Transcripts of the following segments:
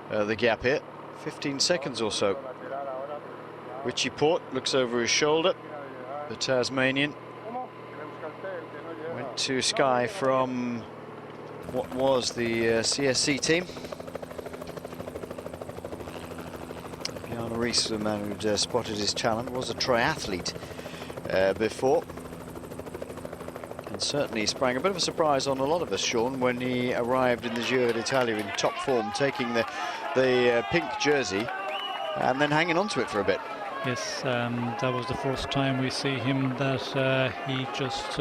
the gap here. 15 seconds or so. Richie Port looks over his shoulder. The Tasmanian went to Sky from what was the CSC team. Bjarne Riis, the man who'd spotted his talent, was a triathlete before. And certainly sprang a bit of a surprise on a lot of us, Sean, when he arrived in the Giro d'Italia in top form, taking the pink jersey and then hanging on to it for a bit. Yes, that was the first time we see him that he just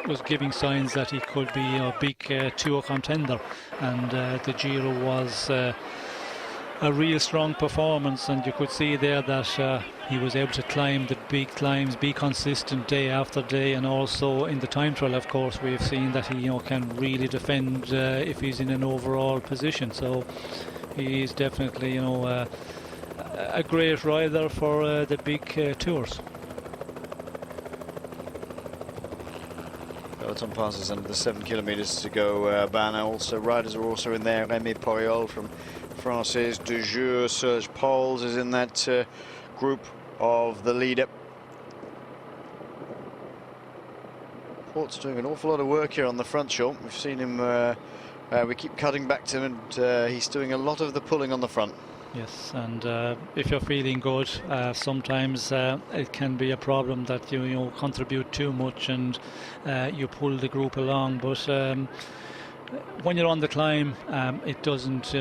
was giving signs that he could be a big tour contender, and the Giro was a real strong performance, and you could see there that he was able to climb the big climbs, be consistent day after day, and also in the time trial, of course, we've seen that he can really defend if he's in an overall position. So he is definitely a great rider for the big tours. Peloton passes under the 7 kilometers to go. Bana also, riders are also in there. Rémi Poriol from Francis de Jure, Serge Pauls is in that group of the leader. Port's doing an awful lot of work here on the front, Sean. We've seen him, we keep cutting back to him, and he's doing a lot of the pulling on the front. Yes, and if you're feeling good, sometimes it can be a problem that you contribute too much and you pull the group along. But when you're on the climb, it doesn't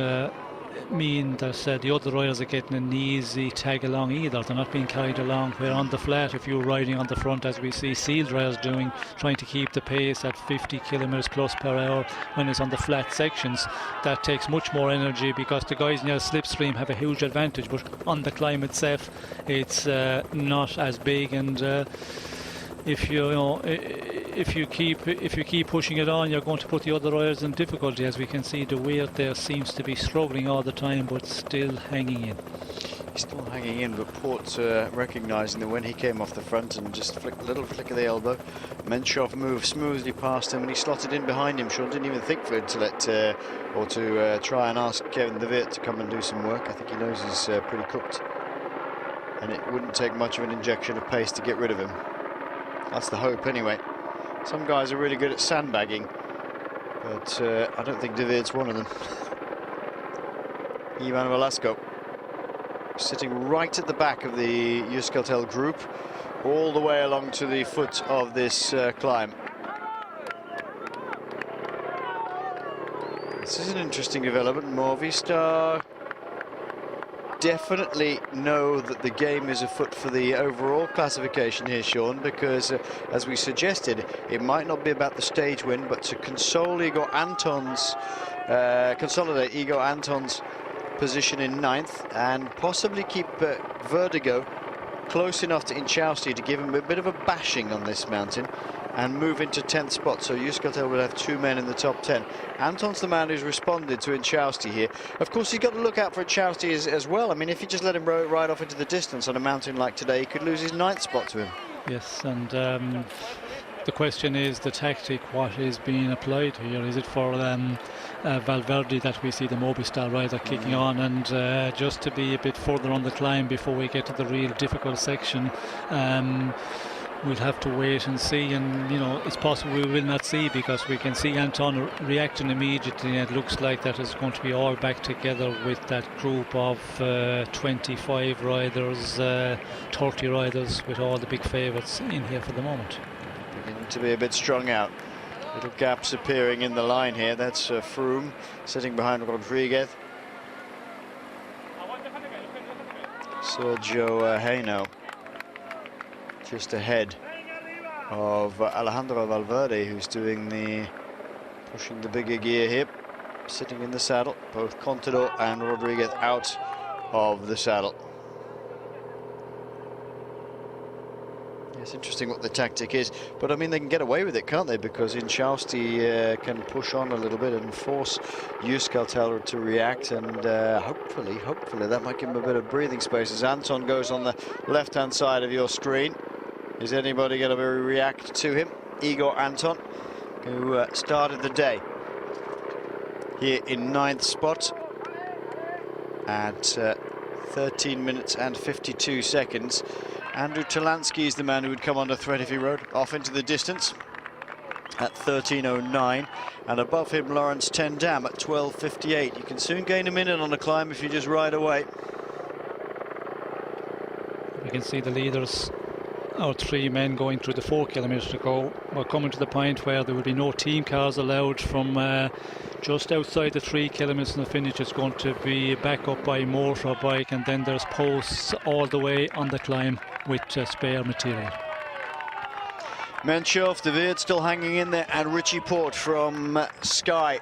mean that the other riders are getting an easy tag along either. They're not being carried along. Where on the flat, if you're riding on the front, as we see sealed riders doing, trying to keep the pace at 50 kilometers plus per hour when it's on the flat sections, that takes much more energy, because the guys near the slipstream have a huge advantage. But on the climb itself, it's not as big, and if you keep pushing it on, you're going to put the other riders in difficulty. As we can see, the Weird there seems to be struggling all the time, but still hanging in. He's still hanging in, but Port's recognising that when he came off the front and just a little flick of the elbow, Menchov moved smoothly past him and he slotted in behind him. Sean didn't even think for it to let or to try and ask Kevin de Weert to come and do some work. I think he knows he's pretty cooked, and it wouldn't take much of an injection of pace to get rid of him. That's the hope, anyway. Some guys are really good at sandbagging, but I don't think de Weert's one of them. Ivan Velasco sitting right at the back of the Euskaltel group, all the way along to the foot of this climb. This is an interesting development. Movistar definitely know that the game is afoot for the overall classification here, Sean, because as we suggested, it might not be about the stage win, but to consolidate Igor Anton's position in 9th and possibly keep Vertigo close enough to Inchausti to give him a bit of a bashing on this mountain and move into 10th spot. So Euskaltel will have 2 men in the top 10. Anton's the man who's responded to Inchausti here. Of course, he's got to look out for Inchausti as well. I mean, if you just let him ride off into the distance on a mountain like today, he could lose his 9th spot to him. Yes, and the question is the tactic, what is being applied here? Is it for Valverde that we see the Movistar rider kicking on, and just to be a bit further on the climb before we get to the real difficult section? We'll have to wait and see, and it's possible we will not see, because we can see Anton reacting immediately, and it looks like that is going to be all back together with that group of 25 riders, 30 riders, with all the big favourites in here for the moment. Beginning to be a bit strung out. Little gaps appearing in the line here. That's Froome sitting behind Rodriguez. Sergio Heino just ahead of Alejandro Valverde, who's pushing the bigger gear here, sitting in the saddle. Both Contador and Rodriguez out of the saddle. It's interesting what the tactic is, but I mean, they can get away with it, can't they? Because Inchausti can push on a little bit and force Euskaltel to react, and hopefully that might give him a bit of breathing space. As Anton goes on the left-hand side of your screen, is anybody going to react to him? Igor Anton, who started the day here in 9th spot. at 13 minutes and 52 seconds. Andrew Talansky is the man who would come under threat if he rode off into the distance at 13:09, and above him Lawrence Tendam at 12:58. You can soon gain a minute on a climb if you just ride away. We can see the leaders, our 3 men going through the 4 kilometres to go. We're coming to the point where there will be no team cars allowed from just outside the 3 kilometres, and the finish is going to be back up by motorbike, and then there's posts all the way on the climb with spare material. Menchoff, De Weert still hanging in there, and Richie Porte from Sky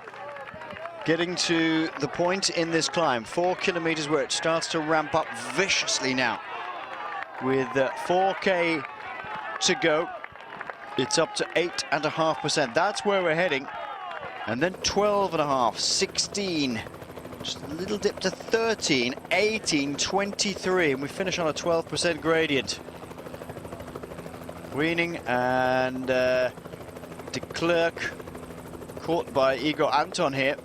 getting to the point in this climb, 4 kilometres, where it starts to ramp up viciously now. With 4K to go, it's up to 8.5%. That's where we're heading. And then 12.5, 16, just a little dip to 13, 18, 23, and we finish on a 12% gradient. Weening and de Klerk caught by Igor Anton here.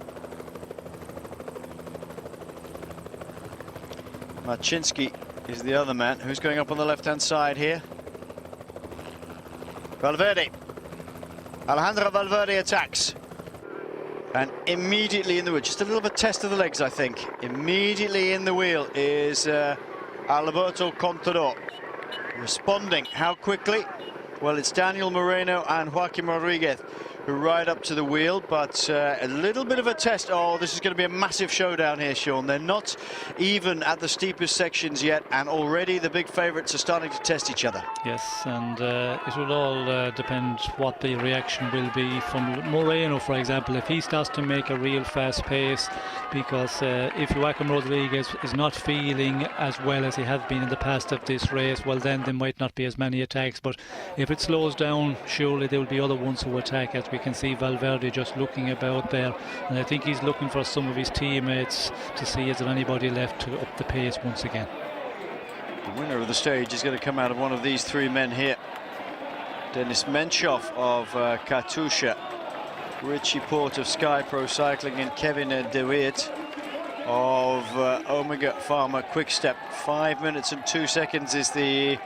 Marcinski is the other man who's going up on the left-hand side here. Valverde. Alejandro Valverde attacks. And immediately in the wheel, just a little bit of test of the legs, I think. Immediately in the wheel is Alberto Contador. Responding, how quickly? Well, it's Daniel Moreno and Joaquim Rodriguez who ride up to the wheel, but a little bit of a test. Oh, this is going to be a massive showdown here, Sean. They're not even at the steepest sections yet, and already the big favourites are starting to test each other. Yes, and it will all depend what the reaction will be from Moreno, for example, if he starts to make a real fast pace, because if Joaquim Rodriguez is not feeling as well as he has been in the past of this race, well, then there might not be as many attacks. But if it slows down, surely there will be other ones who attack, as we can see Valverde just looking about there, and I think he's looking for some of his teammates to see is there anybody left to up the pace once again. The winner of the stage is going to come out of one of these 3 men here. Denis Menchoff of Katusha, Richie Porte of Sky Pro Cycling, and Kevin De Weert of Omega Pharma Quickstep. 5 minutes and 2 seconds is the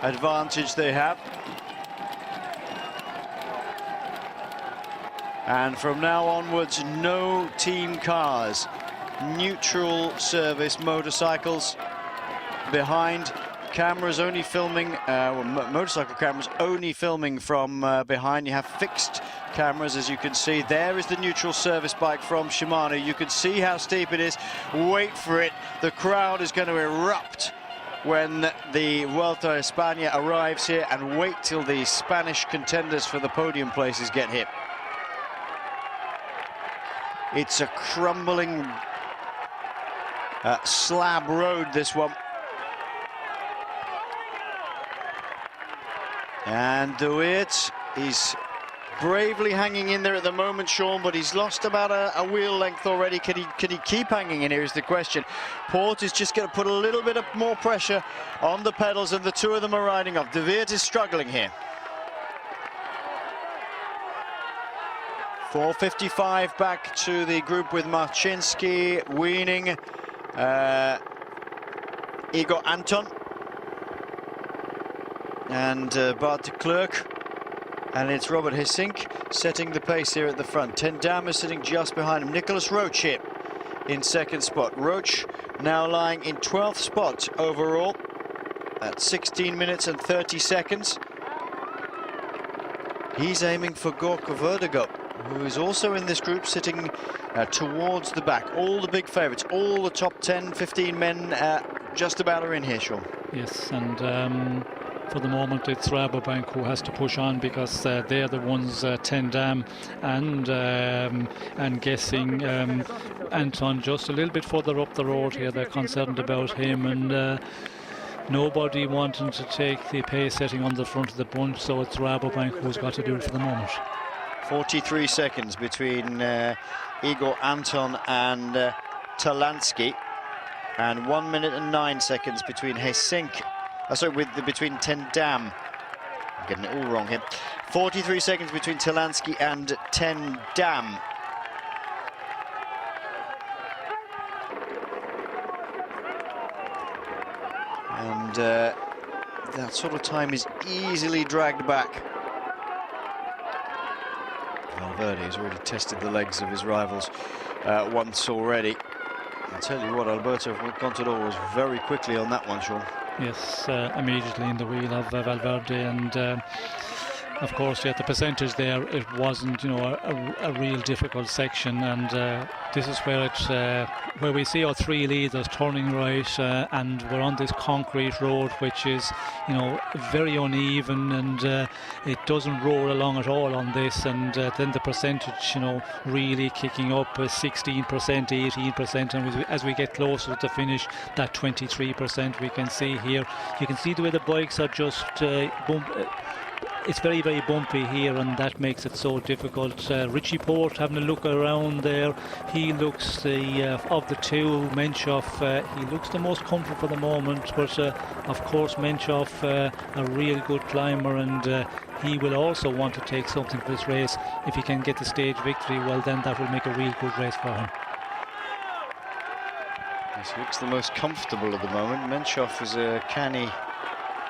advantage they have. And from now onwards, no team cars, neutral service motorcycles behind, cameras only filming, motorcycle cameras only filming from behind. You have fixed cameras, as you can see. There is the neutral service bike from Shimano. You can see how steep it is. Wait for it. The crowd is going to erupt when the Vuelta a España arrives here, and wait till the Spanish contenders for the podium places get hit. It's a crumbling slab road, this one. And De Weert is bravely hanging in there at the moment, Sean, but he's lost about a wheel length already. Can he keep hanging in here is the question. Porte is just going to put a little bit of more pressure on the pedals, and the 2 of them are riding up. De Weert is struggling here. 4:55 back to the group with Marcinski, Weening, Igor Anton, and Bart de Klerk. And it's Robert Hissink setting the pace here at the front. Tendam is sitting just behind him. Nicholas Roach here in 2nd spot. Roach now lying in 12th spot overall at 16 minutes and 30 seconds. He's aiming for Gorka Vertigo, who is also in this group, sitting towards the back. All the big favourites, all the top 10, 15 men just about are in here, Sean. Yes, and for the moment it's Rabobank who has to push on, because they're the ones, Tendam and guessing Anton just a little bit further up the road here. They're concerned about him, and nobody wanting to take the pace setting on the front of the bunch, so it's Rabobank who's got to do it for the moment. 43 seconds between Igor Anton and Talansky, and 1 minute and 9 seconds between Hessink. Between Tendam. I'm getting it all wrong here. 43 seconds between Talansky and Tendam. And that sort of time is easily dragged back. Valverde has already tested the legs of his rivals once already. I'll tell you what, Alberto Contador was very quickly on that one, Sean. Yes, immediately in the wheel of Valverde, and of course, yeah, the percentage there, it wasn't, you know, a real difficult section, and this is where it's where we see our three leaders turning right, and we're on this concrete road, which is, you know, very uneven, and it doesn't roll along at all on this, and then the percentage, you know, really kicking up 16%, 18%, and as we get closer to the finish, that 23% we can see here. You can see the way the bikes are just it's very, very bumpy here, and that makes it so difficult. Richie Porte having a look around there. He looks of the two, Menchoff, he looks the most comfortable for the moment, but of course Menchoff, a real good climber, and he will also want to take something for this race. If he can get the stage victory, well, then that will make a real good race for him. He looks the most comfortable at the moment. Menchoff is a canny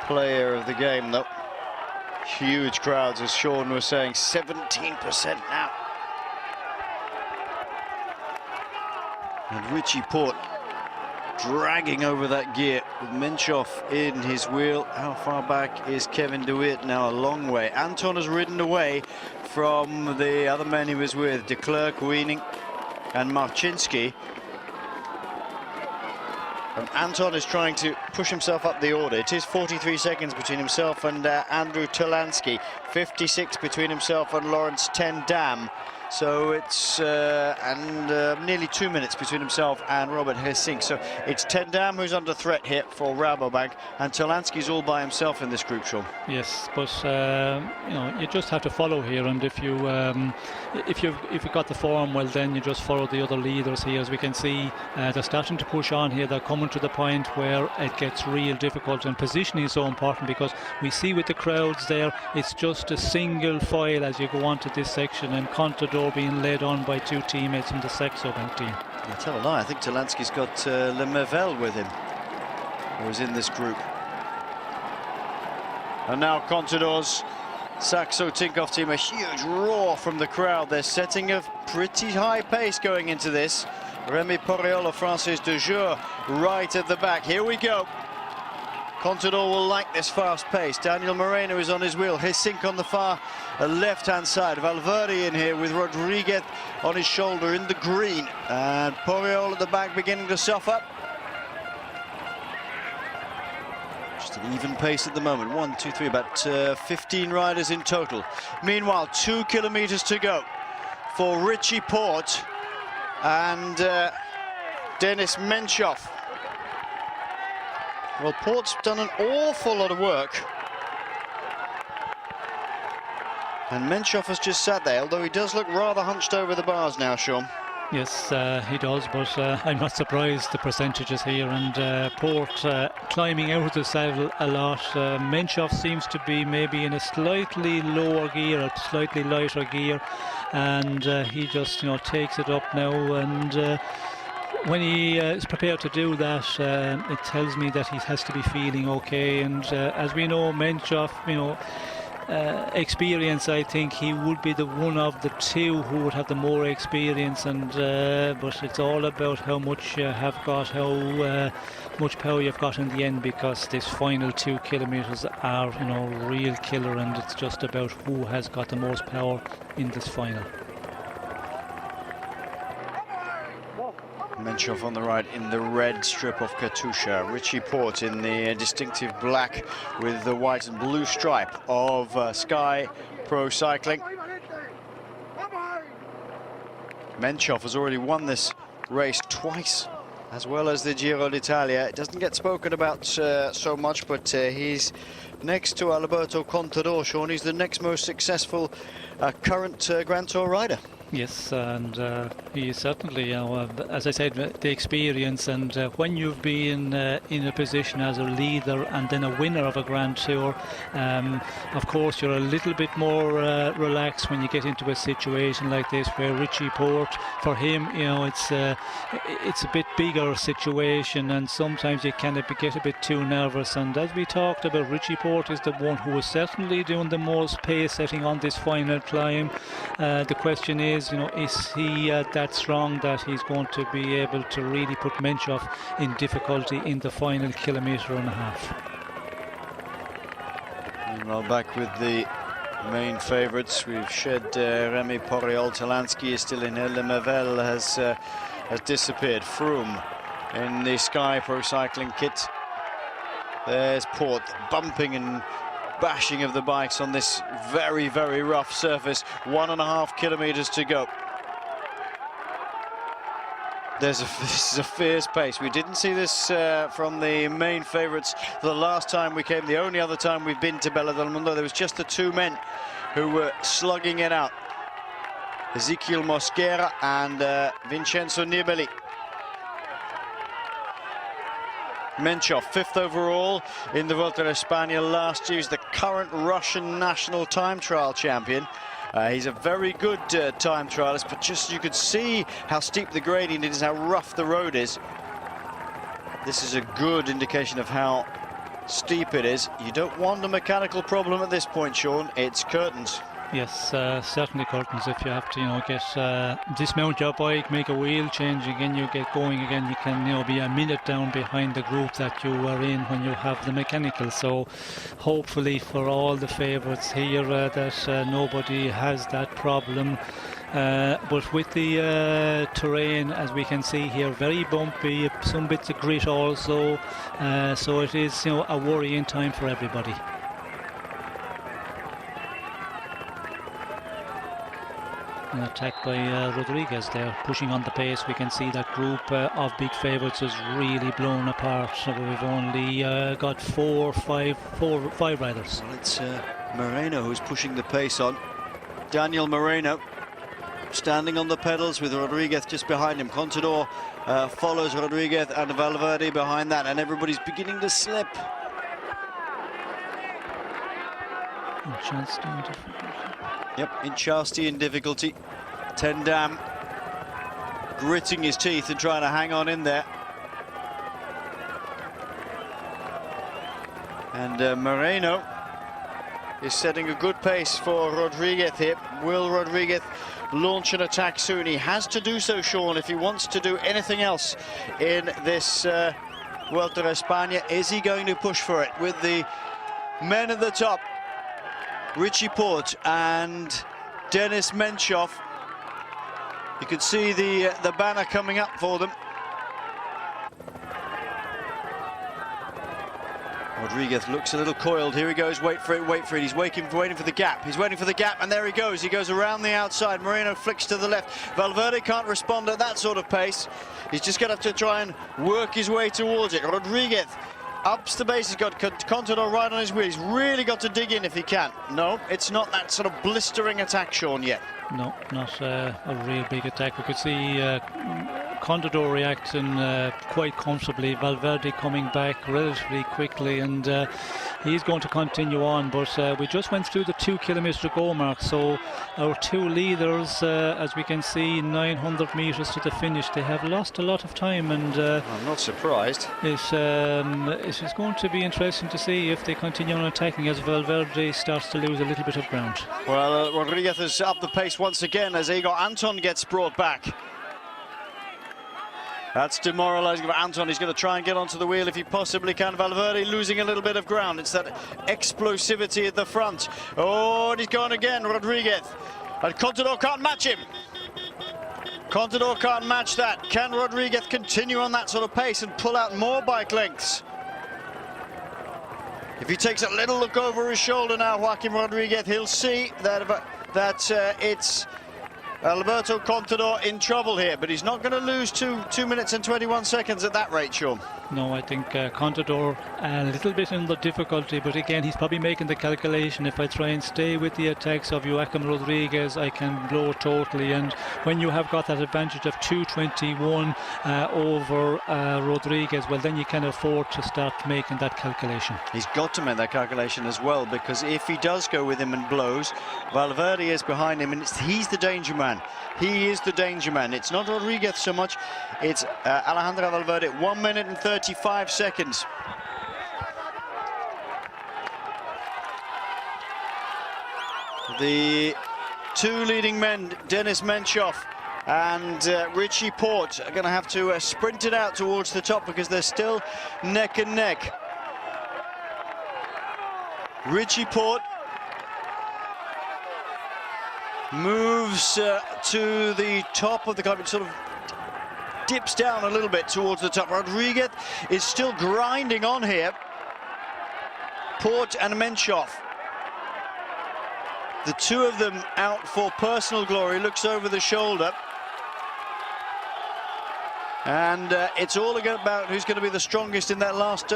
player of the game, though. Huge crowds, as Sean was saying, 17% now. And Richie Porte dragging over that gear with Menchoff in his wheel. How far back is Kevin De Weert now? A long way. Anton has ridden away from the other men he was with, De Klerk, Wiening and Marcinski. And Anton is trying to push himself up the order. It is 43 seconds between himself and Andrew Talansky, 56 between himself and Lawrence Ten Dam. So it's nearly 2 minutes between himself and Robert Hessink. So it's Ten Dam who's under threat here for Rabobank, and Talansky's all by himself in this group, Sean. Yes, but you know, you just have to follow here, and if you got the form, well, then you just follow the other leaders here. As we can see, they're starting to push on here. They're coming to the point where it gets real difficult, and positioning is so important, because we see with the crowds there, it's just a single file as you go on to this section, and Contador being led on by two teammates from the Saxo Bank team. I tell a lie, I think Talansky's got Lemervel with him, who is in this group. And now Contador's Saxo Tinkoff team, a huge roar from the crowd. They're setting a pretty high pace going into this. Remy Porreolo, Francis de Jure, right at the back. Here we go. Contador will like this fast pace. Daniel Moreno is on his wheel. Hessink on the far left-hand side. Valverde in here with Rodriguez on his shoulder in the green. And Porreolo at the back beginning to suffer. Just an even pace at the moment. 1, 2, 3, about 15 riders in total. Meanwhile, 2 kilometers to go for Richie Porte and Denis Menchoff. Well, Porte's done an awful lot of work. And Menchoff has just sat there, although he does look rather hunched over the bars now, Sean. Yes, he does, but I'm not surprised the percentages here, and Porte climbing out of the saddle a lot. Menchoff seems to be maybe in a slightly lower gear, a slightly lighter gear, and he just, you know, takes it up now, and when he is prepared to do that, it tells me that he has to be feeling okay. And as we know, Menchoff, you know, experience, I think he would be the one of the two who would have the more experience, and but it's all about how much you have got, how much power you've got in the end, because this final 2 kilometers are, you know, real killer, and it's just about who has got the most power in this final. Menchoff on the right in the red strip of Katusha. Richie Porte in the distinctive black with the white and blue stripe of Sky Pro Cycling. Menchoff has already won this race twice, as well as the Giro d'Italia. It doesn't get spoken about so much, but he's next to Alberto Contador, Sean. He's the next most successful current Grand Tour rider. Yes, and he is certainly, as I said, the experience, and when you've been in a position as a leader and then a winner of a Grand Tour, of course you're a little bit more relaxed when you get into a situation like this, where Richie Porte, for him, it's a bit bigger situation, and sometimes you can get a bit too nervous. And as we talked about, Richie Porte is the one who is certainly doing the most pace setting on this final climb. The question is he that strong that he's going to be able to really put Menchov in difficulty in the final kilometre and a half? Meanwhile, back with the main favourites, we've shed Remy Poriol-Talansky is still in here. Lemavelle has disappeared. Froome in the Sky Pro Cycling kit. There's Porte bumping and bashing of the bikes on this very, very rough surface. 1.5 kilometres to go. This is a fierce pace. We didn't see this from the main favourites the last time we came. The only other time we've been to Bella del Mundo, there was just the two men who were slugging it out. Ezequiel Mosquera and Vincenzo Nibali. Menchov, 5th overall in the Vuelta a España last year. He's the current Russian national time trial champion. He's a very good time trialist, but just you could see how steep the gradient is, how rough the road is. This is a good indication of how steep it is. You don't want a mechanical problem at this point, Sean. It's curtains. Yes, certainly curtains. If you have to, dismount your bike, make a wheel change again, you get going again, you can, be a minute down behind the group that you were in when you have the mechanical. So hopefully for all the favourites here that nobody has that problem. But with the terrain, as we can see here, very bumpy, some bits of grit also. So it is, a worrying time for everybody. An attack by Rodriguez there, pushing on the pace. We can see that group of big favourites is really blown apart. So we've only got five riders. Well, it's Moreno who's pushing the pace on. Daniel Moreno standing on the pedals with Rodriguez just behind him. Contador follows Rodriguez and Valverde behind that, and everybody's beginning to slip. Yep, Inchasti in difficulty. Tendam gritting his teeth and trying to hang on in there. And Moreno is setting a good pace for Rodriguez here. Will Rodriguez launch an attack soon? He has to do so, Sean, if he wants to do anything else in this Vuelta a España. Is he going to push for it with the men at the top? Richie Porte and Denis Menchov. You can see the banner coming up for them. Rodriguez looks a little coiled. Here he goes. Wait for it, wait for it. He's waiting for the gap. He's waiting for the gap, and there he goes. He goes around the outside. Moreno flicks to the left. Valverde can't respond at that sort of pace. He's just going to have to try and work his way towards it. Rodriguez ups the base. He's got Contador right on his wheel. He's really got to dig in if he can. No, it's not that sort of blistering attack, Sean, yet. No, not a real big attack. We could see Contador reacting quite comfortably. Valverde coming back relatively quickly, and he's going to continue on. But we just went through the 2 kilometre goal mark, so our two leaders, as we can see, 900 metres to the finish, they have lost a lot of time, and I'm not surprised. It is going to be interesting to see if they continue on attacking as Valverde starts to lose a little bit of ground. Well, Rodriguez has upped the pace once again as Igor Anton gets brought back. That's demoralising for Anton. He's going to try and get onto the wheel if he possibly can. Valverde losing a little bit of ground. It's that explosivity at the front. Oh, and he's gone again, Rodriguez. And Contador can't match him. Contador can't match that. Can Rodriguez continue on that sort of pace and pull out more bike lengths? If he takes a little look over his shoulder now, Joaquim Rodriguez, he'll see that it's Alberto Contador in trouble here, but he's not going to lose 2 minutes and 21 seconds at that rate, Sean. No, I think Contador a little bit in the difficulty, but again, he's probably making the calculation. If I try and stay with the attacks of Joaquim Rodriguez, I can blow totally. And when you have got that advantage of 2:21 over Rodriguez, well, then you can afford to start making that calculation. He's got to make that calculation as well, because if he does go with him and blows, Valverde is behind him, and he's the danger man. He is the danger man. It's not Rodriguez so much, it's Alejandro Valverde. 1 minute and 35 seconds. The two leading men, Denis Menchov and Richie Porte, are going to have to sprint it out towards the top because they're still neck and neck. Richie Porte moves to the top of the climb, sort of dips down a little bit towards the top. Rodriguez is still grinding on here. Porte and Menchov, the two of them out for personal glory. Looks over the shoulder. And it's all about who's going to be the strongest in that last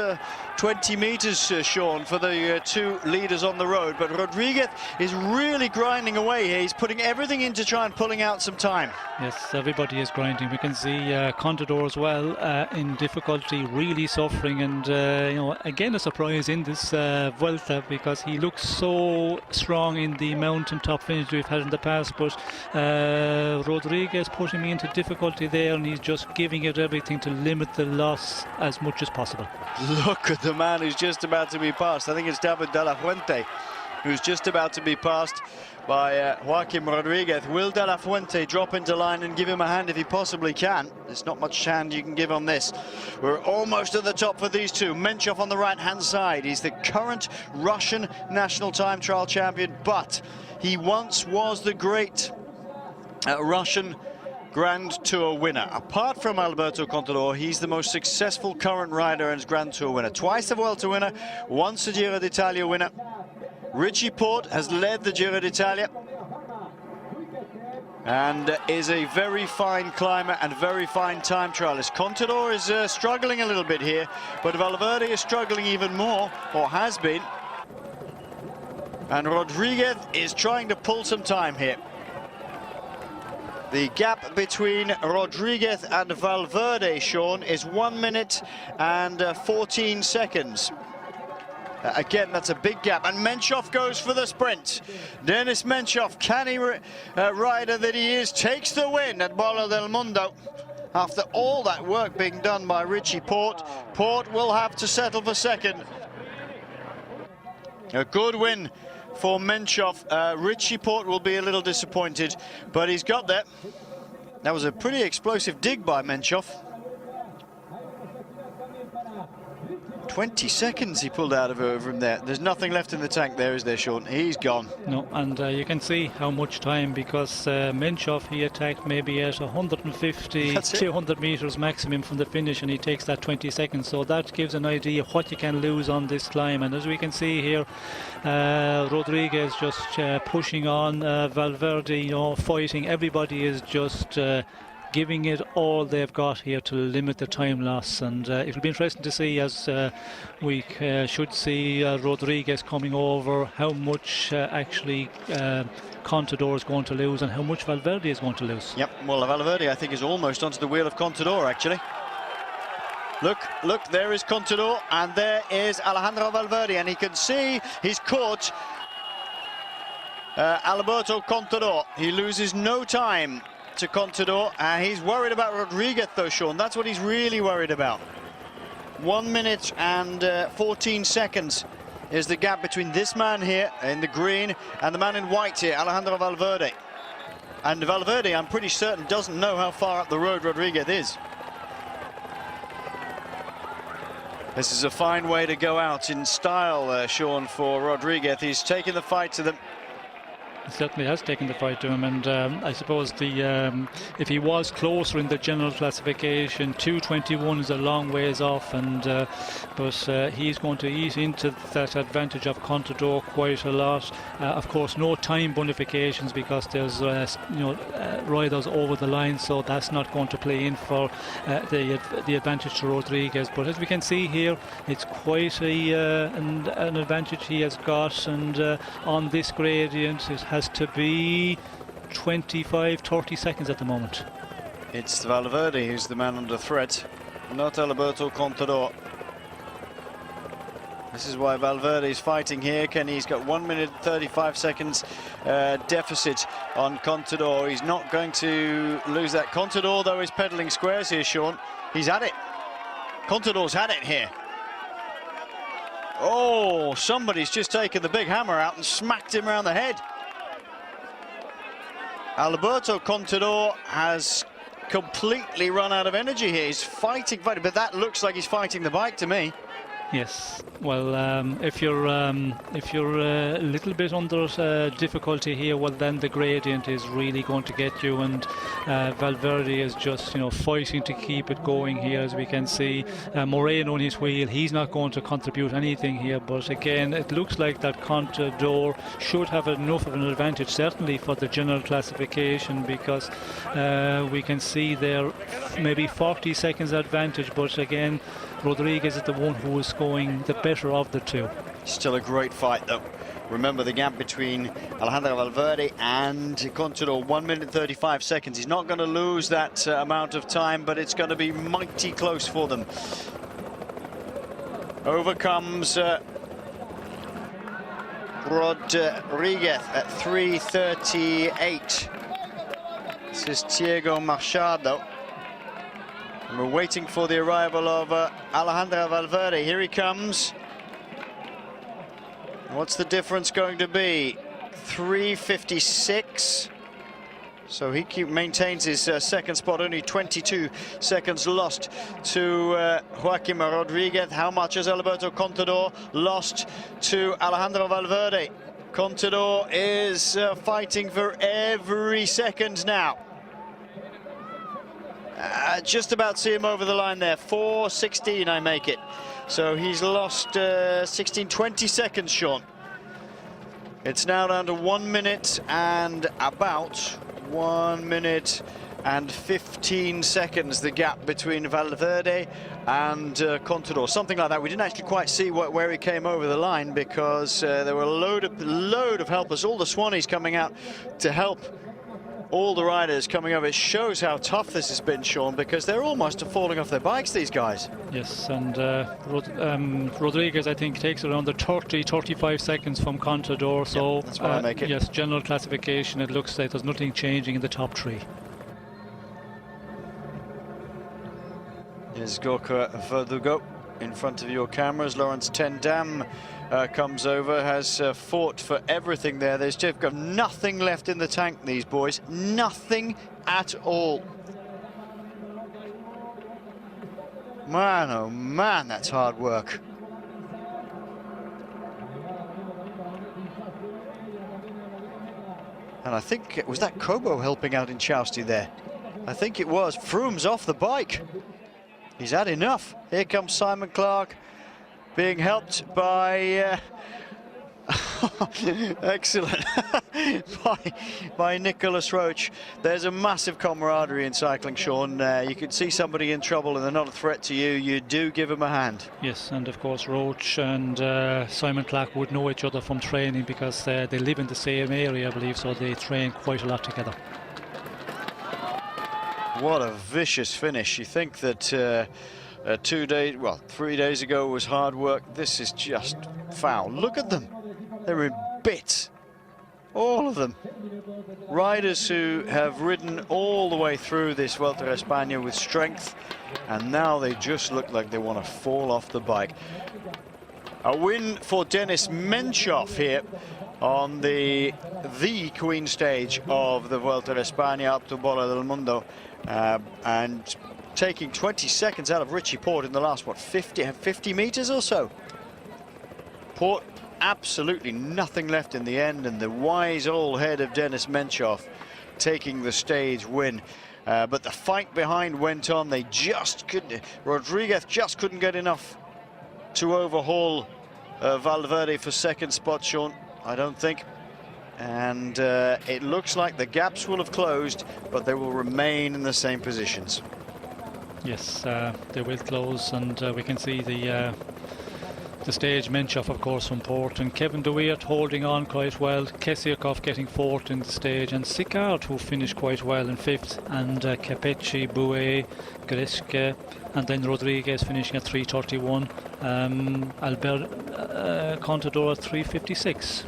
20 meters, Sean, for the two leaders on the road. But Rodriguez is really grinding away here. He's putting everything in to try and pulling out some time. Yes, everybody is grinding. We can see Contador as well in difficulty, really suffering. And, you know, again, a surprise in this Vuelta, because he looks so strong in the mountaintop finish we've had in the past. But Rodriguez putting me into difficulty there, and he's just giving it everything to limit the loss as much as possible. Look at the man who's just about to be passed. I think it's David de la Fuente who's just about to be passed by Joaquim Rodriguez. Will de la Fuente drop into line and give him a hand if he possibly can? There's not much hand you can give on this. We're almost at the top for these two. Menchov on the right-hand side. He's the current Russian national time trial champion, but he once was the great Russian Grand Tour winner. Apart from Alberto Contador, he's the most successful current rider and Grand Tour winner. Twice a Vuelta winner, once a Giro d'Italia winner. Richie Porte has led the Giro d'Italia and is a very fine climber and very fine time trialist. Contador is struggling a little bit here, but Valverde is struggling even more, or has been. And Rodriguez is trying to pull some time here. The gap between Rodriguez and Valverde, Sean, is 1 minute and 14 seconds. Again, that's a big gap, and Menchov goes for the sprint. Denis Menchov, canny rider that he is, takes the win at Bola del Mundo. After all that work being done by Richie Porte, Porte will have to settle for second. A good win for Menchov. Richie Porte will be a little disappointed, but he's got there. That was a pretty explosive dig by Menchov. 20 seconds he pulled out of him there. There's nothing left in the tank there, is there, Sean? He's gone. No, and you can see how much time, because Menchov, he attacked maybe at 150, 200 meters maximum from the finish, and he takes that 20 seconds. So that gives an idea of what you can lose on this climb. And as we can see here, Rodriguez just pushing on, Valverde, you know, fighting. Everybody is just giving it all they've got here to limit the time loss. And it'll be interesting to see, as we should see Rodriguez coming over, how much actually Contador is going to lose and how much Valverde is going to lose. Yep, well, Valverde, I think, is almost onto the wheel of Contador, actually. Look, there is Contador, and there is Alejandro Valverde, and he can see he's caught Alberto Contador. He loses no time to Contador, and he's worried about Rodriguez though, Sean. That's what he's really worried about. 1 minute and 14 seconds is the gap between this man here in the green and the man in white here, Alejandro Valverde. And Valverde, I'm pretty certain, doesn't know how far up the road Rodriguez is. This is a fine way to go out in style, Sean, for Rodriguez. He's taken the fight to them. He certainly has taken the fight to him, and I suppose if he was closer in the general classification, 2:21 is a long ways off, and but he's going to eat into that advantage of Contador quite a lot. Of course, no time bonifications because there's riders over the line, so that's not going to play in for the advantage to Rodriguez. But as we can see here, it's quite an advantage he has got, and on this gradient it has to be 25-30 seconds at the moment. It's Valverde who's the man under threat, not Alberto Contador. This is why Valverde is fighting here. He's got 1 minute 35 seconds deficit on Contador. He's not going to lose that. Contador, though, is peddling squares here, Sean. He's had it. Contador's had it here. Oh, somebody's just taken the big hammer out and smacked him around the head. Alberto Contador has completely run out of energy here. He's fighting, but that looks like he's fighting the bike to me. Yes, well, if you're a little bit under difficulty here, well, then the gradient is really going to get you, and Valverde is just fighting to keep it going here, as we can see. Moreno on his wheel, he's not going to contribute anything here, but again, it looks like that Contador should have enough of an advantage, certainly for the general classification, because we can see there maybe 40 seconds advantage, but again, Rodriguez is the one who is going the better of the two. Still a great fight, though. Remember the gap between Alejandro Valverde and Contador, 1 minute 35 seconds. He's not going to lose that amount of time, but it's going to be mighty close for them. Over comes Rodriguez at 3:38. This is Diego Machado. And we're waiting for the arrival of Alejandro Valverde. Here he comes. What's the difference going to be? 3:56. So he maintains his second spot, only 22 seconds lost to Joaquim Rodriguez. How much has Alberto Contador lost to Alejandro Valverde? Contador is fighting for every second now. Just about see him over the line there. 4:16, I make it. So he's lost 20 seconds, Sean. It's now down to 1 minute and about 1 minute and 15 seconds, the gap between Valverde and Contador. Something like that. We didn't actually quite see where he came over the line because there were a load of helpers. All the Swannies coming out to help. All the riders coming over. It shows how tough this has been, Sean, because they're almost falling off their bikes, these guys. Yes, and Rodriguez, I think, takes around the 30-35 seconds from Contador. So that's what I make it. Yes, general classification, it looks like there's nothing changing in the top three. Here's Gorka Verdugo in front of your cameras. Lawrence Tendam comes over, has fought for everything there. They've got nothing left in the tank, these boys. Nothing at all. Man, oh man, that's hard work. And I think, was that Kobo helping out in Chousty there? I think it was. Froome's off the bike. He's had enough. Here comes Simon Clark, being helped by excellent by Nicholas Roach. There's a massive camaraderie in cycling, Sean. You could see somebody in trouble and they're not a threat to you, you do give them a hand. Yes, and of course Roach and Simon Clark would know each other from training because they live in the same area, I believe, so they train quite a lot together. What a vicious finish. You think that 3 days ago was hard work. This is just foul. Look at them. They're in bits. All of them. Riders who have ridden all the way through this Vuelta a España with strength, and now they just look like they want to fall off the bike. A win for Denis Menchov here on the Queen stage of the Vuelta a España up to Bola del Mundo, and taking 20 seconds out of Richie Porte in the last, what, 50 meters or so. Porte absolutely nothing left in the end, and the wise old head of Denis Menchov taking the stage win. But the fight behind went on. They just couldn't, Rodriguez just couldn't get enough to overhaul Valverde for second spot, Sean, I don't think. And it looks like the gaps will have closed, but they will remain in the same positions. Yes, they will close, and we can see the stage. Menchov, of course, from Port, and Kevin De Weert holding on quite well. Kesiakov getting fourth in the stage, and Sicard, who finished quite well in fifth, and Capecci, Bouet, Greske, and then Rodriguez finishing at 3:31. Albert Contador at 3:56.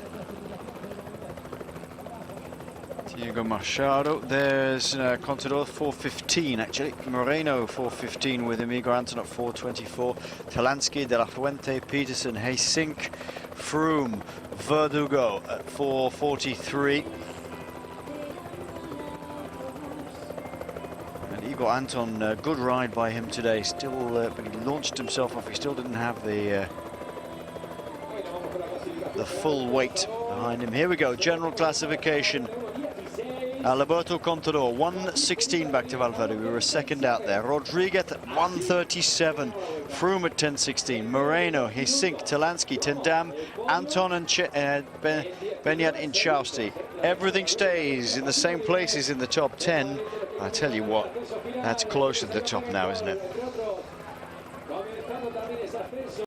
Diego Machado, there's Contador 4:15 actually, Moreno 4:15 with him, Igor Anton at 4:24, Talansky, De La Fuente, Peterson, Haysink, Froome, Verdugo at 4:43. And Igor Anton, good ride by him today, still, but he launched himself off, he still didn't have the full weight behind him. Here we go, general classification. Alberto Contador, 1:16 back to Valverde. We were a second out there. Rodriguez at 1:37. Froome at 10:16. Moreno, Haysink, Talansky, Tendam, Anton and Benyat Inchausti. Everything stays in the same places in the top 10. I tell you what, that's close to the top now, isn't it?